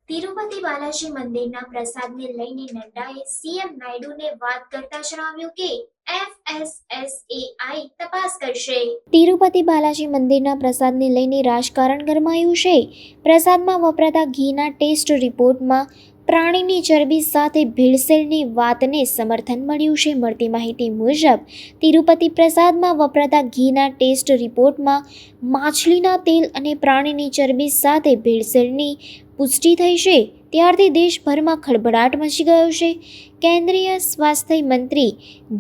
તિરુપતિ બાલાજી મંદિરના પ્રસાદને લઈને નડ્ડાએ સીએમ નાયડુને વાત કરતા જણાવ્યું કે FSSAI તપાસ કરશે। તિરુપતિ બાલાજી મંદિરના પ્રસાદને લઈને રાજકારણ ગરમાયું છે। પ્રસાદમાં વપરાતા ઘીના ટેસ્ટ રિપોર્ટમાં પ્રાણીની ચરબી સાથે ભેળસેળની વાતને સમર્થન મળ્યું છે। મળતી માહિતી મુજબ તિરુપતિ પ્રસાદમાં વપરાતા ઘીના ટેસ્ટ રિપોર્ટમાં માછલીના તેલ અને પ્રાણીની ચરબી સાથે ભેળસેળની પુષ્ટિ થઈ છે। ત્યારથી દેશભરમાં ખળભળાટ મચી ગયો છે। કેન્દ્રીય સ્વાસ્થ્ય મંત્રી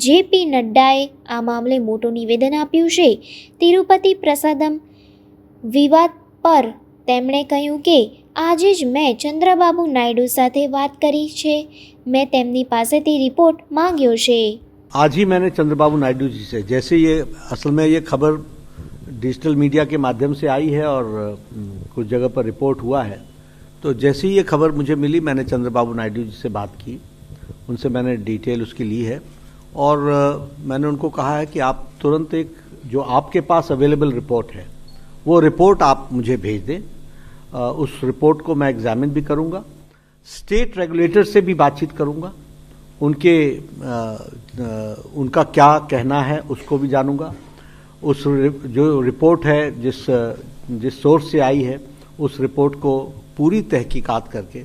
જેપી નડ્ડાએ આ મામલે મોટું નિવેદન આપ્યું છે। તિરુપતિ પ્રસાદમ વિવાદ પર તેમણે કહ્યું કે આજે જ મેં ચંદ્રબાબુ નાયડુ સાથે વાત કરી છે। મેં તેમની પાસેથી रिपोर्ट मांग्यो છે। आज ही मैंने चंद्रबाबू नायडू जी से, जैसे ये असल में ये खबर डिजिटल मीडिया के माध्यम से आई है और कुछ जगह पर रिपोर्ट हुआ है, तो जैसे ही ये खबर मुझे मिली मैंने चंद्रबाबू नायडू जी से बात की, उनसे मैंने डिटेल उसकी ली है और मैंने उनको कहा है कि आप तुरंत एक जो आपके पास अवेलेबल रिपोर्ट है वो रिपोर्ट आप मुझे भेज दें। उस रिपोर्ट को मैं एग्जामिन भी करूंगा, स्टेट रेगुलेटर से भी बातचीत करूंगा, उनका क्या कहना है उसको भी जानूंगा। उस जो रिपोर्ट है जिस सोर्स से आई है उस रिपोर्ट को पूरी तहकीकात करके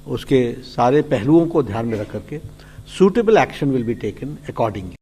उसके सारे पहलुओं को ध्यान में रख करके suitable action will be taken accordingly.